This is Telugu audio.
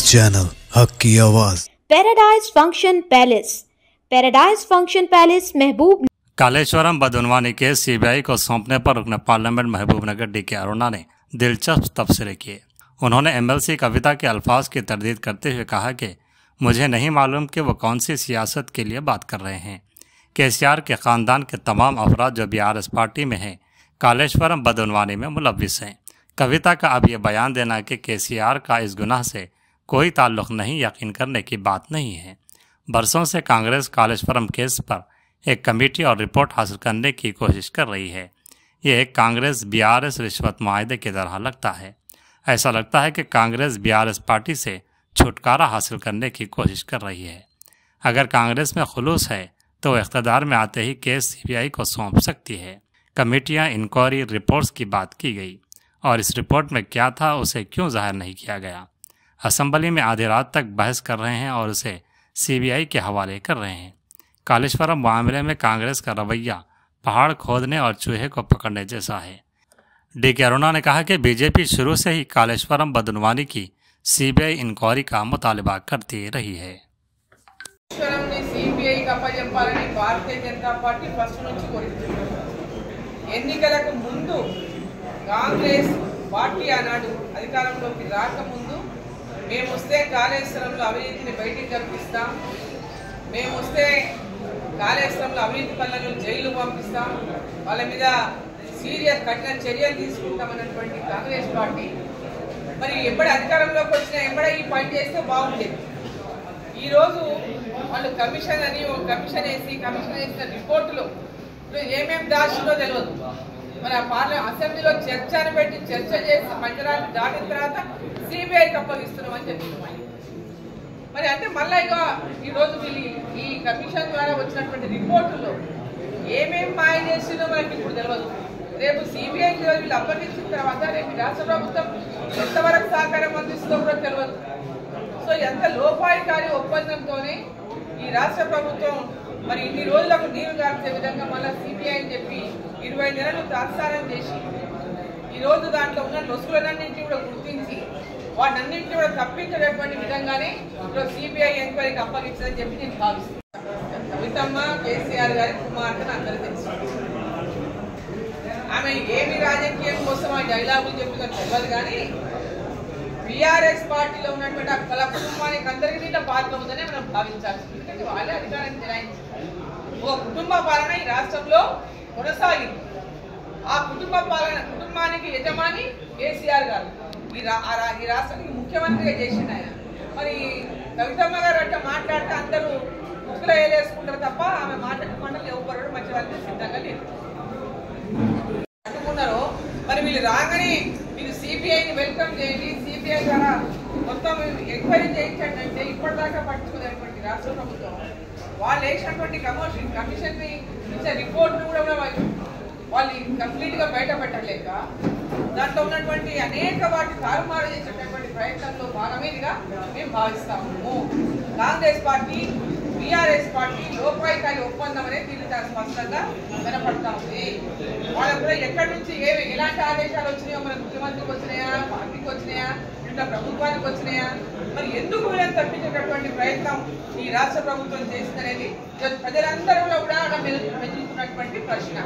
चैनल हक की आवाज। पैराडाइज फंक्शन पैलेस महबूब। कालेश्वरम बदनवानी केस सीबीआई को सौंपने पर रुकन पार्लियामेंट महबूबनगर डीके अरुणा ने दिलचस्प तबसरे किए। उन्होंने एमएलसी कविता के अल्फाज की तरदीद करते हुए कहा कि मुझे नहीं मालूम कि वो कौन सी सियासत के लिए बात कर रहे हैं। केसीआर के ख़ानदान के तमाम अफराद जो बीआरएस पार्टी में हैं कालेश्वरम बदनवानी में मुलव्विस हैं। कविता का अब यह बयान देना कि केसीआर का इस गुनाह से कोई ताल्लुक़ नहीं यकीन करने की बात नहीं है। बरसों से कांग्रेस कालेश्वरम केस पर एक कमेटी और रिपोर्ट हासिल करने की कोशिश कर रही है। ये एक कांग्रेस बीआरएस रिश्वत मुआहदे की तरह लगता है। ऐसा लगता है कि कांग्रेस बीआरएस पार्टी से छुटकारा हासिल करने की कोशिश कर रही है। अगर कांग्रेस में खुलूस है तो इख्तियार में आते ही केस सीबीआई को सौंप सकती है। कमेटियां, इंक्वायरी, रिपोर्ट्स की बात की गई और इस रिपोर्ट में क्या था उसे क्यों जाहिर नहीं किया गया। असम्बली में आधी रात तक बहस कर रहे हैं और उसे सीबीआई के हवाले कर रहे हैं। कालेश्वरम मामले में कांग्रेस का रवैया पहाड़ खोदने और चूहे को पकड़ने जैसा है। डीके अरुणा ने कहा कि बीजेपी शुरू से ही कालेश्वरम बदनवानी की सीबीआई इंक्वायरी का मुतालबा करती रही है। CBI Bharatiya Janata party first ఎన్నికలకు ముందు కాంగ్రెస్ పార్టీ ఆనాడు అధికారంలోకి రాకముందు మేము వస్తే కాళేశ్వరంలో అవినీతిని బయటికి కల్పిస్తాం, మేము వస్తే కాళేశ్వరంలో అవినీతి పనులను జైలు పంపిస్తాం, వాళ్ళ మీద సీరియస్ కఠిన చర్యలు తీసుకుంటామన్నటువంటి కాంగ్రెస్ పార్టీ మరి ఎప్పుడు అధికారంలోకి వచ్చినా ఎప్పుడే ఈ పని చేస్తే బాగుండేది. ఈరోజు వాళ్ళు కమిషన్ అని కమిషన్ వేసిన రిపోర్టులో ఏమేమి దాచిందో తెలియదు. మరి ఆ అసెంబ్లీలో చర్చను పెట్టి చర్చ చేసి మంజరాన్ని దాటిన తర్వాత సిబిఐకి అప్పగిస్తున్నామని చెప్తున్నాం. మరి అంటే మళ్ళీ ఇక ఈరోజు ఈ కమిషన్ ద్వారా వచ్చినటువంటి రిపోర్టులో ఏమేమి మాయ చేసిందో మనకి ఇప్పుడు తెలియదు. రేపు సిబిఐకి వీళ్ళు అప్పగించిన తర్వాత రేపు రాష్ట్ర ప్రభుత్వం ఎంతవరకు సహకారం అందిస్తుందో కూడా తెలియదు. సో ఎంత లోపాయికారి ఒప్పందంతోనే ఈ రాష్ట్ర ప్రభుత్వం మరి ఇన్ని రోజులకు నీరు గార్చే విధంగా మళ్ళీ సిబిఐ అని చెప్పి 20 నెలలు తాత్సారం చేసి ఈరోజు దాంట్లో ఉన్న లొసుగులన్నింటినీ కూడా గుర్తించి వాటన్నింటినీ కూడా తప్పించేటటువంటి విధంగానే ఈరోజు సిబిఐ ఎంక్వైరీకి అప్పగించాలని చెప్పి నేను భావిస్తున్నాను. కవితమ్మ కేసీఆర్ గారి కుమార్తెను అందరూ తెలుసు. ఆమె ఏమి రాజకీయం కోసం ఆ డైలాగులు చెప్తుందో తెలియదు కానీ బీఆర్ఎస్ పార్టీలో ఉన్నటువంటి ఆ కళ కుటుంబానికి అందరికీ దీంట్లో పాత్ర ఉందని మనం భావించాల్సి ఉంది. ఎందుకంటే వాళ్ళే అధికారాన్ని చెలాయించారు. ఓ కుటుంబ పాలన ఈ రాష్ట్రంలో కొనసాగింది. ఆ కుటుంబానికి యజమాని కేసీఆర్ గారు ఈ రాష్ట్రానికి ముఖ్యమంత్రిగా చేసిండు ఆయన. మరి కవితమ్మ గారు అంటే మాట్లాడితే అందరూ ముసుగులో వేసుకుంటారు తప్ప ఆమె మాటలు ఎవరు మంచి వాళ్ళకి సిద్ధంగా లేదు అనుకున్నారో. మరి వీళ్ళు రాగానే మీరు సిబిఐని వెల్కమ్ చేయండి, సిబిఐ ద్వారా మొత్తం ఎంక్వైరీ చేయించండి అంటే ఇప్పటిదాకా పట్టుకునేటువంటి రాష్ట్ర ప్రభుత్వం వాళ్ళు వేసినటువంటి కమిషన్ ఇచ్చే రిపోర్ట్ను కూడా వాళ్ళు కంప్లీట్గా బయట పెట్టలేక దాంట్లో ఉన్నటువంటి అనేక వాటి తారుమారు చేసేటటువంటి ప్రయత్నంలో భాగమేదిగా మేము భావిస్తాము. కాంగ్రెస్ పార్టీ బీఆర్ఎస్ పార్టీ లోపాయికారి ఒప్పందం అనేది దీన్ని చాలా స్పష్టంగా కనపడతా ఉంది. వాళ్ళకు కూడా ఎక్కడి నుంచి ఎలాంటి ఆదేశాలు వచ్చినాయో మన ముఖ్యమంత్రికి వచ్చినాయా, పార్టీకి వచ్చినాయా, ఇంకా ప్రభుత్వానికి వచ్చినాయా, మరి ఎందుకు వీళ్ళని తప్పించేటటువంటి ప్రయత్నం ఈ రాష్ట్ర ప్రభుత్వం చేసిందనేది ప్రజలందరూ కూడా మెదులుతున్నటువంటి ప్రశ్న.